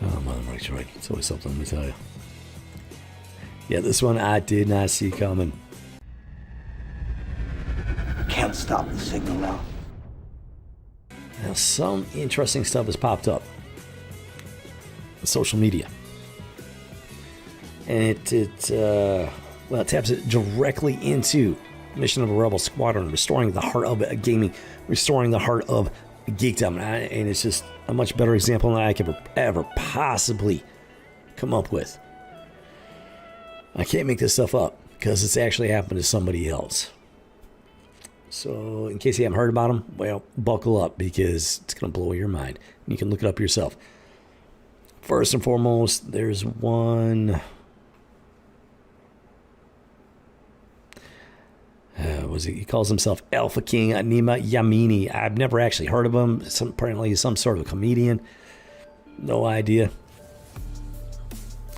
Oh, Mother Mike's right. It's always something, let me tell you. Yeah, this one I did not see coming. Can't stop the signal now. Now, some interesting stuff has popped up on social media. And it taps it directly into mission of a rebel squadron, restoring the heart of gaming, restoring the heart of geekdom. And it's just a much better example than I could ever possibly come up with. I can't make this stuff up because it's actually happened to somebody else. So in case you haven't heard about them, well, buckle up because it's going to blow your mind. You can look it up yourself. First and foremost, there's one... he calls himself Alpha King Anima Yamini. I've never actually heard of him. Apparently he's some sort of comedian. No idea.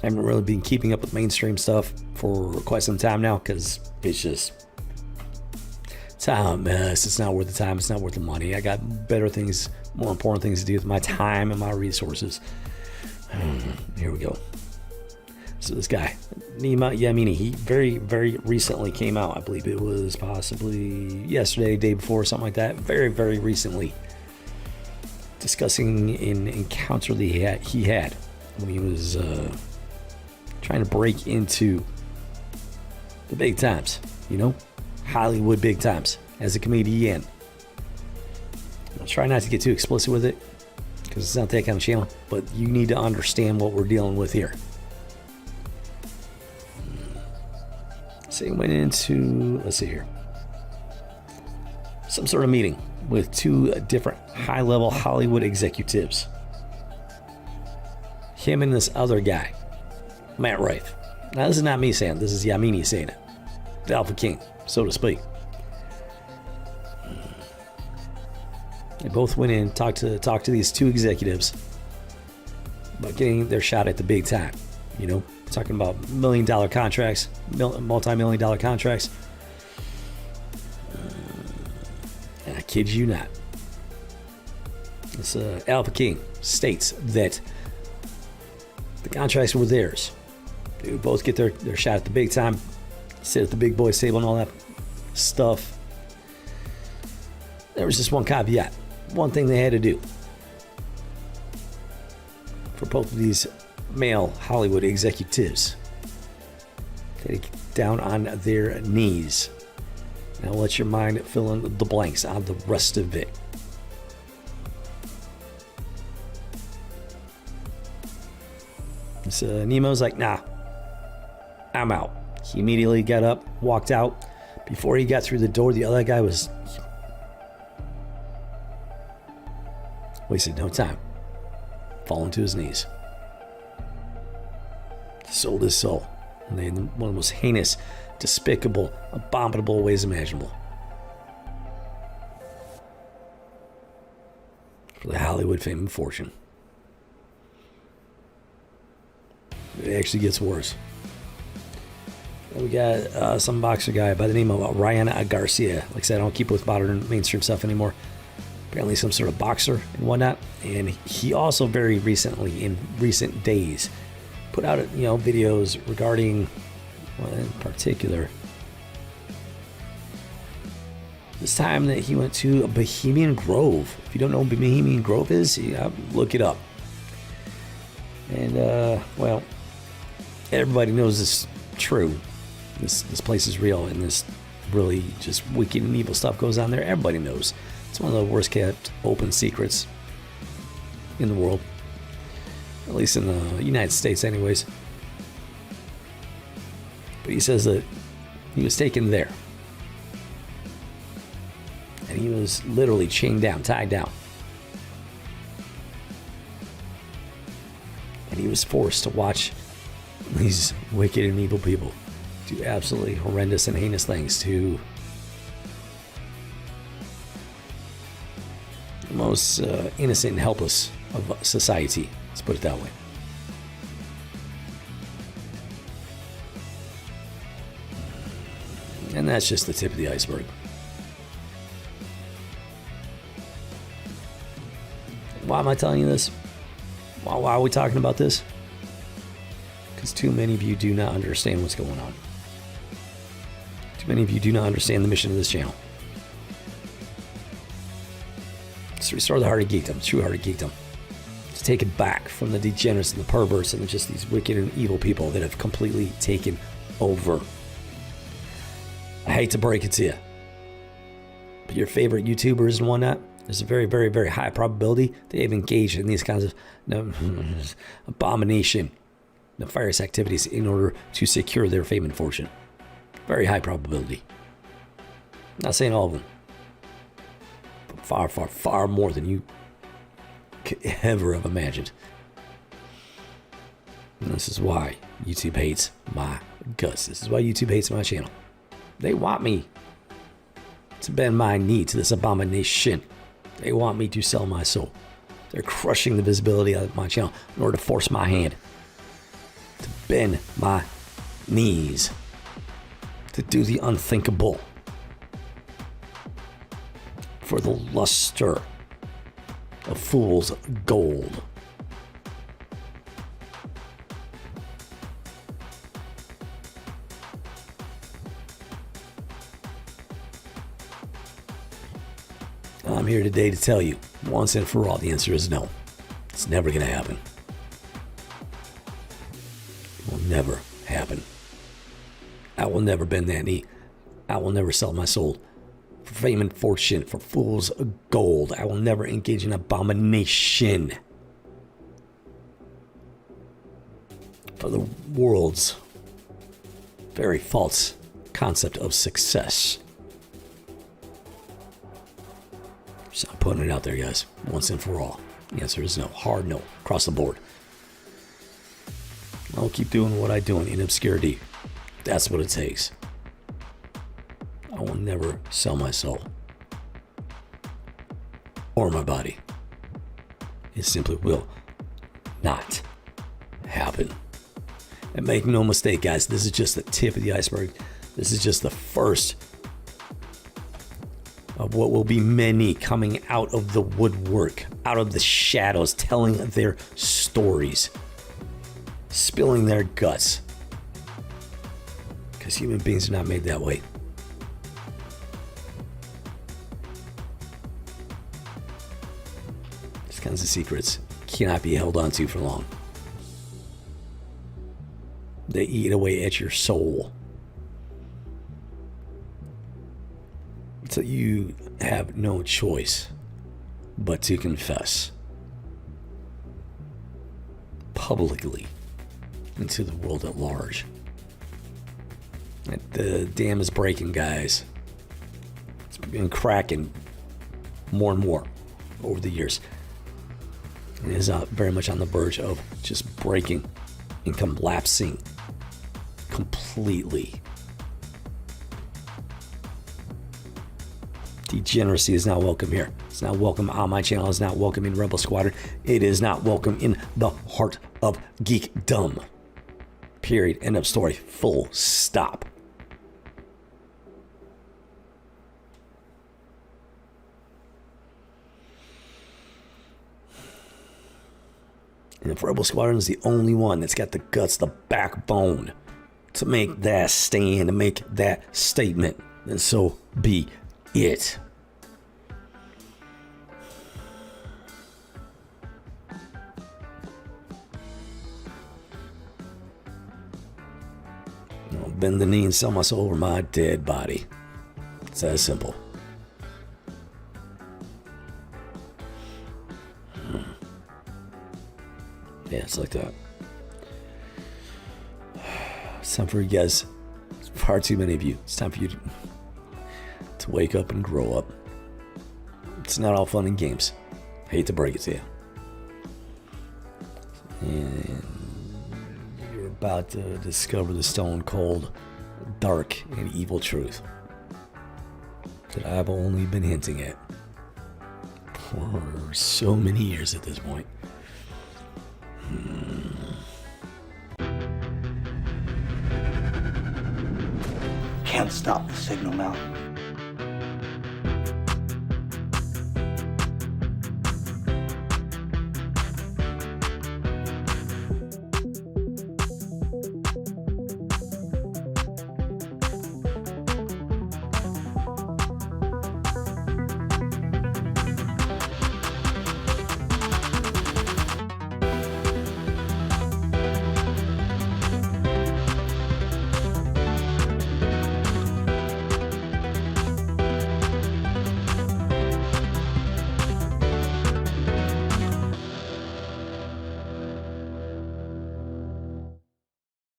I haven't really been keeping up with mainstream stuff for quite some time now because it's just... it's a mess. It's not worth the time. It's not worth the money. I got better things, more important things to do with my time and my resources. Here we go. So this guy, Nima Yamini, he very, very recently came out. I believe it was possibly yesterday, day before, something like that. Very, very recently. Discussing an encounter that he had when he was trying to break into the big times, you know? Hollywood big times as a comedian. I'll try not to get too explicit with it because it's not that kind of channel, but you need to understand what we're dealing with here. So he went into, let's see here, some sort of meeting with two different high-level Hollywood executives. Him and this other guy, Matt Rife. Now this is not me saying it, this is Yamini saying it. The Alpha King, so to speak. They both went in, talked to these two executives about getting their shot at the big time. You know, talking about $1 million contracts, multi-million dollar contracts. And I kid you not. This Alpha King states that the contracts were theirs. They would both get their shot at the big time, sit at the big boys table and all that stuff. There was just one caveat. One thing they had to do for both of these male Hollywood executives. They get down on their knees. Now let your mind fill in the blanks on the rest of it. So Nemo's like, nah, I'm out. He immediately got up, walked out. Before he got through the door, the other guy was wasted no time. Falling to his knees. Sold his soul. In one of the most heinous, despicable, abominable ways imaginable. For the Hollywood fame and fortune. It actually gets worse. We got some boxer guy by the name of Ryan Garcia. Like I said, I don't keep with modern mainstream stuff anymore. Apparently some sort of boxer and whatnot. And he also very recently, in recent days, put out videos regarding, well, in particular, this time that he went to a Bohemian Grove. If you don't know what Bohemian Grove is, look it up. And well, everybody knows this is true. This place is real, and this really just wicked and evil stuff goes on there. Everybody knows. It's one of the worst kept open secrets in the world. At least in the United States anyways. But he says that he was taken there. And he was literally chained down, tied down. And he was forced to watch these wicked and evil people do absolutely horrendous and heinous things to the most innocent and helpless of society. Let's put it that way. And that's just the tip of the iceberg. Why am I telling you this? Why are we talking about this? Because too many of you do not understand what's going on. Too many of you do not understand the mission of this channel. It's to restore the heart of geekdom, true heart of geekdom. To take it back from the degenerates and the perverts and just these wicked and evil people that have completely taken over. I hate to break it to you, but your favorite YouTubers and whatnot, there's a very, very, very high probability they've engaged in these kinds of abomination, nefarious activities in order to secure their fame and fortune. Very high probability. Not saying all of them, but far, far, far more than you could ever have imagined. And this is why YouTube hates my guts. This is why YouTube hates my channel. They want me to bend my knee to this abomination. They want me to sell my soul. They're crushing the visibility of my channel in order to force my hand, to bend my knees, to do the unthinkable for the luster of fool's gold. I'm here today to tell you, once and for all, the answer is no. It's never going to happen. It will never happen. I will never bend that knee. I will never sell my soul for fame and fortune, for fool's gold. I will never engage in abomination for the world's very false concept of success. Just I'm putting it out there, guys, once and for all. The answer is no. Hard no. Across the board. I'll keep doing what I'm doing in obscurity. That's what it takes. I will never sell my soul or my body. It simply will not happen. And make no mistake, guys, this is just the tip of the iceberg. This is just the first of what will be many coming out of the woodwork, out of the shadows, telling their stories, spilling their guts. Because human beings are not made that way. These kinds of secrets cannot be held onto for long. They eat away at your soul. So you have no choice but to confess publicly into the world at large that the dam is breaking, guys. It's been cracking more and more over the years. It is very much on the verge of just breaking and collapsing completely. Degeneracy is not welcome here. It's not welcome on my channel. It's not welcome in Rebel Squadron. It is not welcome in the heart of geekdom. Period. End of story. Full stop. And if Rebel Squadron is the only one that's got the guts, the backbone to make that stand, to make that statement, then so be it. I'll bend the knee and sell my soul over my dead body. It's that simple. Yeah, it's like that. It's time for you guys. It's far too many of you. It's time for you to wake up and grow up. It's not all fun and games. Hate to break it to you. And you're about to discover the stone cold, dark, and evil truth that I've only been hinting at for so many years at this point. Can't stop the signal now.